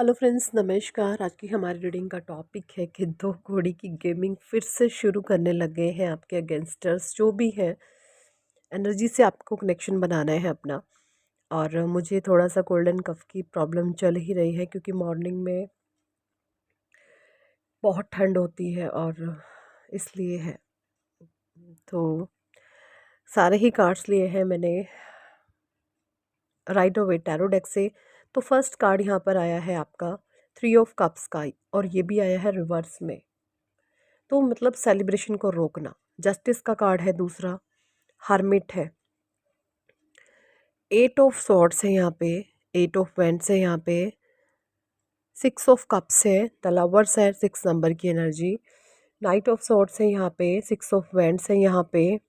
Hello friends, नमस्कार। आज की हमारी रीडिंग का टॉपिक है कि दो घोड़ी की गेमिंग फिर से शुरू करने लगे हैं आपके अगेंस्टर्स जो भी हैं। एनर्जी से आपको कनेक्शन बनाना है अपना। और मुझे थोड़ा सा कोल्ड एंड कफ की प्रॉब्लम चल ही रही है क्योंकि मॉर्निंग में बहुत ठंड होती है और इसलिए है। तो सारे ही कार्ड्स लिए हैं मैंने राइट अवे टैरो डेक से। तो फर्स्ट कार्ड यहाँ पर आया है आपका 3 ऑफ कप्स का, और ये भी आया है रिवर्स में। तो मतलब सेलिब्रेशन को रोकना। जस्टिस का कार्ड है दूसरा, हर्मिट है, 8 ऑफ सॉर्ड्स है यहाँ पे, 8 ऑफ वेंट्स है यहाँ पे, 6 ऑफ कप्स है, द लवर्स है 6 नंबर की एनर्जी, नाइट ऑफ सॉर्ड्स है यहाँ पे, 6 ऑफ वेंट्स है यहाँ पे,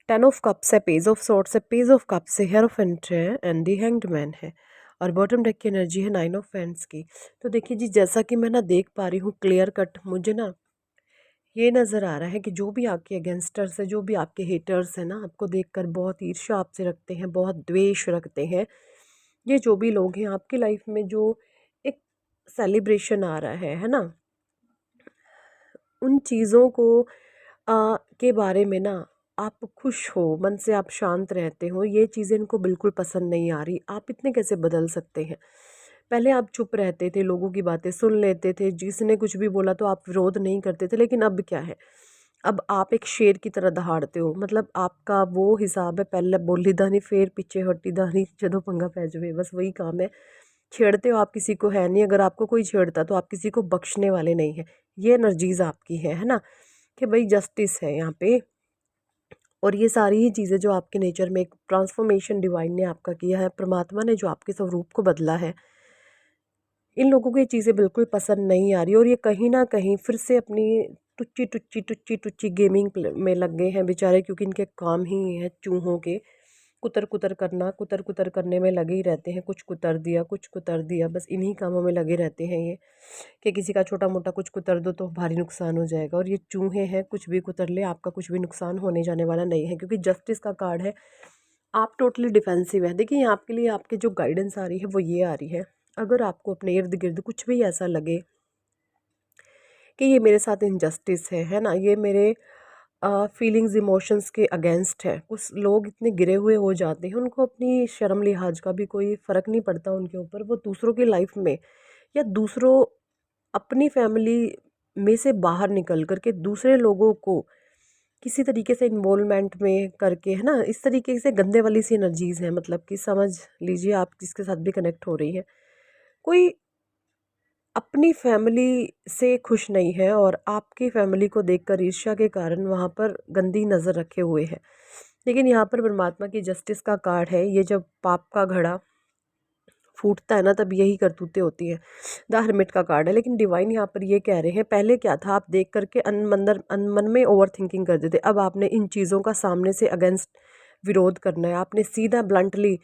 10 ऑफ कप्स है, पेज ऑफ सॉर्ड्स है, पेज ऑफ कप्स है, हेरोफेंट है एंड दी हैंग्ड मैन है। और बॉटम डेक की एनर्जी है 9 ऑफ वेंट्स की। तो देखिए जी, जैसा कि मैं ना देख पा रही हूँ क्लियर कट, मुझे ना ये नज़र आ रहा है कि जो भी आपके अगेंस्टर्स है, जो भी आपके हेटर्स हैं ना, आपको देखकर बहुत ईर्ष्या आपसे रखते हैं, बहुत द्वेष रखते हैं। ये जो भी लोग हैं आपकी लाइफ में, जो एक सेलिब्रेशन आ रहा है ना, उन चीज़ों को के बारे में ना आप खुश हो, मन से आप शांत रहते हो, ये चीज़ें इनको बिल्कुल पसंद नहीं आ रही। आप इतने कैसे बदल सकते हैं? पहले आप चुप रहते थे, लोगों की बातें सुन लेते थे, जिसने कुछ भी बोला तो आप विरोध नहीं करते थे, लेकिन अब क्या है? अब आप एक शेर की तरह दहाड़ते हो। मतलब आपका वो हिसाब है, पहले बोली दा नहीं फिर पीछे हटी दा नहीं, जदों पंगा पै जावे, बस वही काम है। छेड़ते हो आप किसी को, है नहीं। अगर आपको कोई छेड़ता तो आप किसी को बख्शने वाले नहीं हैं। ये एनर्जीज आपकी है ना, कि भाई जस्टिस है यहाँ पे। और ये सारी ही चीज़ें जो आपके नेचर में एक ट्रांसफॉर्मेशन डिवाइन ने आपका किया है, परमात्मा ने जो आपके स्वरूप को बदला है, इन लोगों को ये चीज़ें बिल्कुल पसंद नहीं आ रही। और ये कहीं ना कहीं फिर से अपनी टुच्ची टुच्ची टुच्ची टुच्ची गेमिंग में लग गए हैं बेचारे, क्योंकि इनके काम ही है चूहों के कुतर कुतर करना। कुतर कुतर करने में लगे ही रहते हैं, कुछ कुतर दिया कुछ कुतर दिया, बस इन्हीं कामों में लगे रहते हैं ये, कि किसी का छोटा मोटा कुछ कुतर दो तो भारी नुकसान हो जाएगा। और ये चूहे हैं, कुछ भी कुतर ले, आपका कुछ भी नुकसान होने जाने वाला नहीं है, क्योंकि जस्टिस का कार्ड है। आप टोटली डिफेंसिव है। देखिए, आपके लिए आपके जो गाइडेंस आ रही है वो ये आ रही है, अगर आपको अपने इर्द गिर्द कुछ भी ऐसा लगे कि ये मेरे साथ इनजस्टिस है ना, ये मेरे फीलिंग्स इमोशंस के अगेंस्ट है। कुछ लोग इतने गिरे हुए हो जाते हैं, उनको अपनी शर्म लिहाज का भी कोई फ़र्क नहीं पड़ता उनके ऊपर। वो दूसरों की लाइफ में, या दूसरों अपनी फैमिली में से बाहर निकल करके दूसरे लोगों को किसी तरीके से इन्वॉल्वमेंट में करके, है ना, इस तरीके से गंदे वाली सी एनर्जीज़ हैं। मतलब कि समझ लीजिए आप जिसके साथ भी कनेक्ट हो रही है, कोई अपनी फैमिली से खुश नहीं है और आपकी फैमिली को देखकर ईर्ष्या के कारण वहाँ पर गंदी नज़र रखे हुए है। लेकिन यहाँ पर परमात्मा की जस्टिस का कार्ड है। ये जब पाप का घड़ा फूटता है ना, तब यही करतूतें होती हैं। द हर्मिट का कार्ड है। लेकिन डिवाइन यहाँ पर ये कह रहे हैं, पहले क्या था, आप देख करके मन में ओवर थिंकिंग करते थे। अब आपने इन चीज़ों का सामने से अगेंस्ट विरोध करना है। आपने सीधा ब्लंटली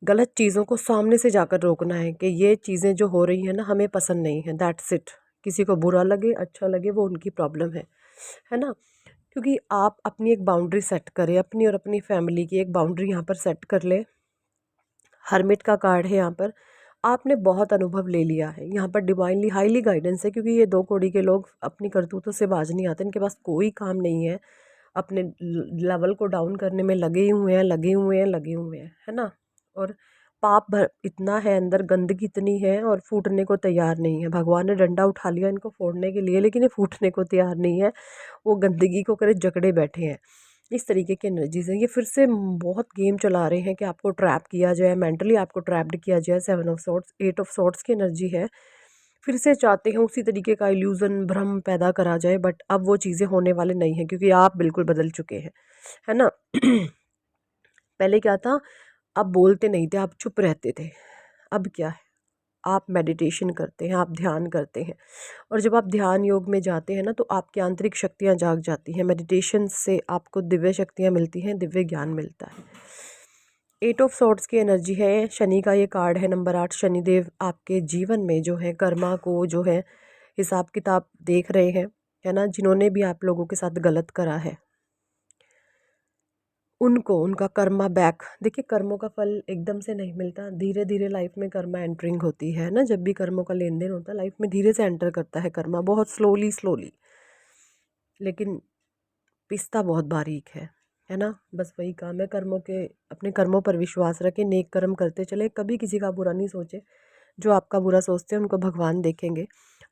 गलत चीज़ों को सामने से जाकर रोकना है कि ये चीज़ें जो हो रही हैं ना, हमें पसंद नहीं है। That's it. किसी को बुरा लगे अच्छा लगे, वो उनकी प्रॉब्लम है ना। क्योंकि आप अपनी एक बाउंड्री सेट करें, अपनी और अपनी फैमिली की एक बाउंड्री यहाँ पर सेट कर ले। हर्मिट का कार्ड है यहाँ पर। आपने बहुत अनुभव ले लिया है, यहाँ पर डिवाइनली हाईली गाइडेंस है, क्योंकि ये दो कौड़ी के लोग अपनी करतूतों से बाज नहीं आते। इनके पास कोई काम नहीं है, अपने लेवल को डाउन करने में लगे ही हुए हैं, लगे हुए हैं, लगे हुए हैं, है ना। और पाप भर इतना है अंदर, गंदगी इतनी है, और फूटने को तैयार नहीं है। भगवान ने डंडा उठा लिया इनको फोड़ने के लिए, लेकिन ये फूटने को तैयार नहीं है। वो गंदगी को करे जकड़े बैठे हैं। इस तरीके की एनर्जीज हैं। ये फिर से बहुत गेम चला रहे हैं कि आपको ट्रैप किया जाए, मेंटली आपको ट्रैप्ड किया जाए। 7 ऑफ सॉर्ड्स, 8 ऑफ सॉर्ड्स की एनर्जी है। फिर से चाहते हैं उसी तरीके का इल्यूजन, भ्रम पैदा करा जाए, बट अब वो चीज़ें होने वाले नहीं हैं, क्योंकि आप बिल्कुल बदल चुके हैं, है ना। पहले क्या था, आप बोलते नहीं थे, आप चुप रहते थे। अब क्या है, आप मेडिटेशन करते हैं, आप ध्यान करते हैं। और जब आप ध्यान योग में जाते हैं ना, तो आपकी आंतरिक शक्तियाँ जाग जाती हैं। मेडिटेशन से आपको दिव्य शक्तियाँ मिलती हैं, दिव्य ज्ञान मिलता है। 8 ऑफ सॉर्ड्स की एनर्जी है। शनि का ये कार्ड है, नंबर 8। शनिदेव आपके जीवन में जो है कर्मा को जो है हिसाब किताब देख रहे हैं, है ना। जिन्होंने भी आप लोगों के साथ गलत करा है, उनको उनका कर्मा बैक, देखिए कर्मों का फल एकदम से नहीं मिलता, धीरे धीरे लाइफ में कर्मा एंटरिंग होती है ना। जब भी कर्मों का लेन देन होता है लाइफ में धीरे से एंटर करता है कर्मा, बहुत स्लोली स्लोली, लेकिन पिसता बहुत बारीक है ना। बस वही काम है कर्मों के, अपने कर्मों पर विश्वास रखें, नेक कर्म करते चले, कभी किसी का बुरा नहीं सोचे। जो आपका बुरा सोचते हैं उनको भगवान देखेंगे।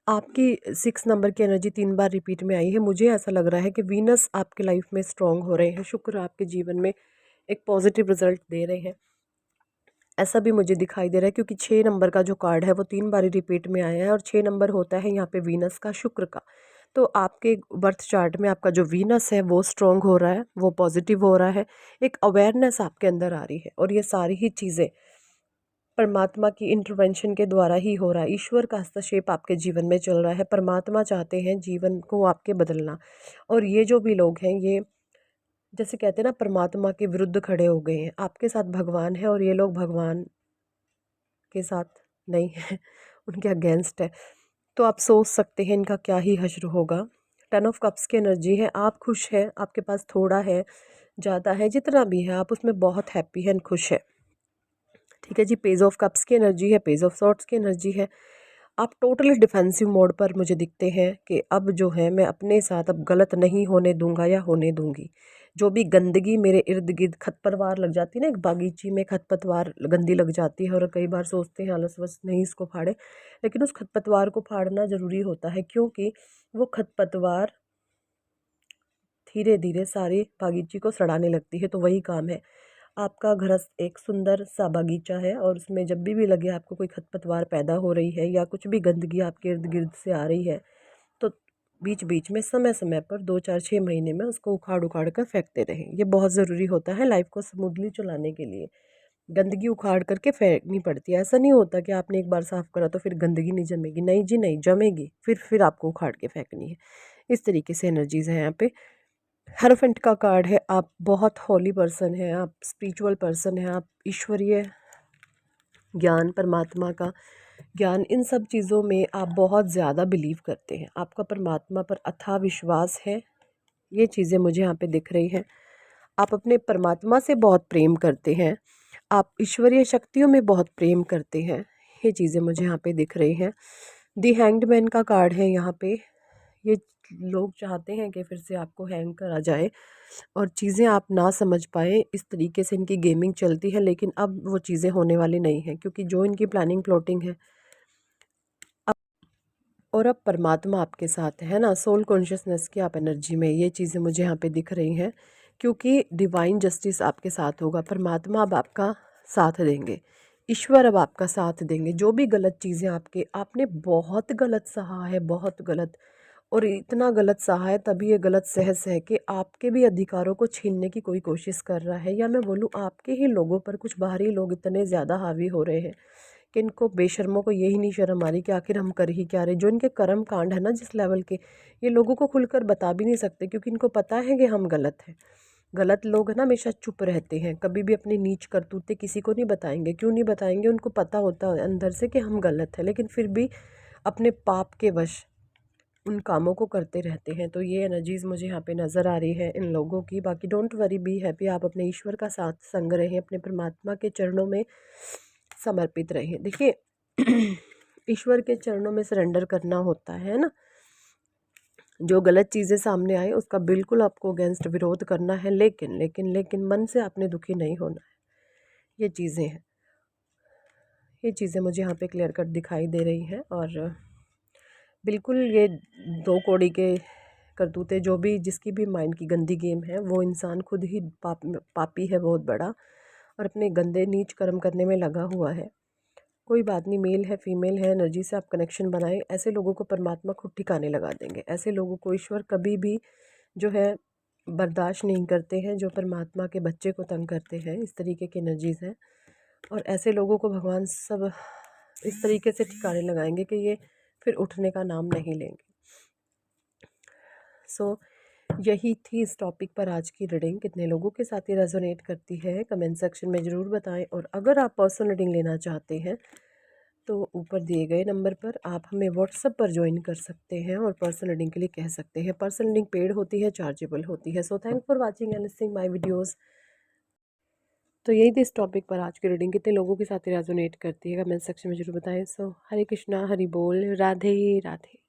आपकी 6 नंबर की एनर्जी 3 बार रिपीट में आई है। मुझे ऐसा लग रहा है कि वीनस आपके लाइफ में स्ट्रांग हो रहे हैं, शुक्र आपके जीवन में एक पॉजिटिव रिजल्ट दे रहे हैं, ऐसा भी मुझे दिखाई दे रहा है। क्योंकि 6 नंबर का जो कार्ड है वो 3 बार रिपीट में आया है, और 6 नंबर होता है यहाँ पे वीनस का, शुक्र का। तो आपके बर्थ चार्ट में आपका जो वीनस है वो स्ट्रांग हो रहा है, वो पॉजिटिव हो रहा है, एक अवेयरनेस आपके अंदर आ रही है। और ये सारी ही चीज़ें परमात्मा की इंटरवेंशन के द्वारा ही हो रहा है। ईश्वर का हस्तक्षेप आपके जीवन में चल रहा है, परमात्मा चाहते हैं जीवन को आपके बदलना। और ये जो भी लोग हैं ये, जैसे कहते हैं ना, परमात्मा के विरुद्ध खड़े हो गए हैं। आपके साथ भगवान है और ये लोग भगवान के साथ नहीं है, उनके अगेंस्ट है। तो आप सोच सकते हैं इनका क्या ही हश्र होगा। 10 ऑफ कप्स की एनर्जी है, आप खुश हैं, आपके पास थोड़ा है ज़्यादा है जितना भी है आप उसमें बहुत हैप्पी है, खुश है। ठीक है जी। पेज ऑफ कप्स की एनर्जी है, पेज ऑफ सॉर्ट्स की एनर्जी है। आप टोटली डिफेंसिव मोड पर मुझे दिखते हैं कि अब जो है मैं अपने साथ अब गलत नहीं होने दूंगा या होने दूंगी। जो भी गंदगी मेरे इर्द गिर्द, खरपतवार लग जाती है ना, एक बागीची में खरपतवार गंदी लग जाती है और कई बार सोचते हैं आलस वस नहीं इसको फाड़े, लेकिन उस खरपतवार को फाड़ना ज़रूरी होता है, क्योंकि वो खरपतवार धीरे धीरे सारी बागीची को सड़ाने लगती है। तो वही काम है, आपका घर एक सुंदर सा बागीचा है और उसमें जब भी लगे आपको कोई खरपतवार पैदा हो रही है या कुछ भी गंदगी आपके इर्द गिर्द से आ रही है, तो बीच बीच में समय समय पर 2 4 6 महीने में उसको उखाड़ उखाड़ कर फेंकते रहें। ये बहुत ज़रूरी होता है लाइफ को स्मूथली चलाने के लिए। गंदगी उखाड़ करके फेंकनी पड़ती है, ऐसा नहीं होता कि आपने एक बार साफ़ करा तो फिर गंदगी नहीं जमेगी, नहीं जी नहीं जमेगी, फिर आपको उखाड़ के फेंकनी है। इस तरीके से एनर्जीज़ हैं यहाँ पे। हेरोफेंट का कार्ड है, आप बहुत हॉली पर्सन हैं, आप स्पिरिचुअल पर्सन हैं, आप ईश्वरीय ज्ञान, परमात्मा का ज्ञान, इन सब चीज़ों में आप बहुत ज़्यादा बिलीव करते हैं, आपका परमात्मा पर अथाह विश्वास है। ये चीज़ें मुझे यहाँ पे दिख रही हैं। आप अपने परमात्मा से बहुत प्रेम करते हैं, आप ईश्वरीय शक्तियों में बहुत प्रेम करते हैं, ये चीज़ें मुझे यहाँ पे दिख रही हैं। दी हैंग्ड मैन का कार्ड है यहाँ पे। ये लोग चाहते हैं कि फिर से आपको हैंग करा जाए और चीज़ें आप ना समझ पाए, इस तरीके से इनकी गेमिंग चलती है, लेकिन अब वो चीज़ें होने वाली नहीं हैं, क्योंकि जो इनकी प्लानिंग प्लॉटिंग है अब, और अब परमात्मा आपके साथ है ना, सोल कॉन्शियसनेस की आप एनर्जी में, ये चीज़ें मुझे यहाँ पे दिख रही हैं। क्योंकि डिवाइन जस्टिस आपके साथ होगा, परमात्मा अब आपका साथ देंगे, ईश्वर अब आपका साथ देंगे। जो भी गलत चीज़ें आपने बहुत गलत सहा है, बहुत गलत, और इतना गलत सहा है तभी ये गलत सह सह के आपके भी अधिकारों को छीनने की कोई कोशिश कर रहा है, या मैं बोलूँ आपके ही लोगों पर कुछ बाहरी लोग इतने ज़्यादा हावी हो रहे हैं कि इनको बेशर्मों को यही नहीं शर्म आ रही कि आखिर हम कर ही क्या रहे। जो इनके कर्म कांड है ना जिस लेवल के, ये लोगों को खुलकर बता भी नहीं सकते, क्योंकि इनको पता है कि हम गलत हैं। गलत लोग है ना हमेशा चुप रहते हैं, कभी भी अपनी नीच करतूतें किसी को नहीं बताएंगे। क्यों नहीं बताएंगे? उनको पता होता है अंदर से कि हम गलत हैं, लेकिन फिर भी अपने पाप के वश उन कामों को करते रहते हैं। तो ये एनर्जीज़ मुझे यहाँ पे नज़र आ रही है इन लोगों की। बाकी डोंट वरी, बी हैप्पी, आप अपने ईश्वर का साथ संग रहें, अपने परमात्मा के चरणों में समर्पित रहें। देखिए ईश्वर के चरणों में सरेंडर करना होता है ना। जो गलत चीज़ें सामने आए उसका बिल्कुल आपको अगेंस्ट विरोध करना है, लेकिन लेकिन लेकिन मन से आपने दुखी नहीं होना है। ये चीज़ें हैं, ये चीज़ें मुझे यहाँ पे क्लियर कट दिखाई दे रही हैं। और बिल्कुल ये 2 कौड़ी के करतूते, जो भी जिसकी भी माइंड की गंदी गेम है, वो इंसान खुद ही पापी है बहुत बड़ा, और अपने गंदे नीच कर्म करने में लगा हुआ है। कोई बात नहीं, मेल है फीमेल है, एनर्जी से आप कनेक्शन बनाएं। ऐसे लोगों को परमात्मा खुद ठिकाने लगा देंगे, ऐसे लोगों को ईश्वर कभी भी जो है बर्दाश्त नहीं करते हैं, जो परमात्मा के बच्चे को तंग करते हैं। इस तरीके की एनर्जीज़ हैं, और ऐसे लोगों को भगवान सब इस तरीके से ठिकाने लगाएंगे कि ये फिर उठने का नाम नहीं लेंगे। सो यही थी इस टॉपिक पर आज की रीडिंग। कितने लोगों के साथ ये रेजोनेट करती है कमेंट सेक्शन में ज़रूर बताएं। और अगर आप पर्सनल रीडिंग लेना चाहते हैं तो ऊपर दिए गए नंबर पर आप हमें व्हाट्सएप पर ज्वाइन कर सकते हैं और पर्सनल रीडिंग के लिए कह सकते हैं। पर्सनल रीडिंग पेड होती है, चार्जेबल होती है। So thank for watching and listening my videos. तो यही थी इस टॉपिक पर आज की रीडिंग। कितने लोगों के साथ रेजोनेट करती है कमेंट सेक्शन में जरूर बताएं। सो हरे कृष्णा, हरि बोल, राधे राधे।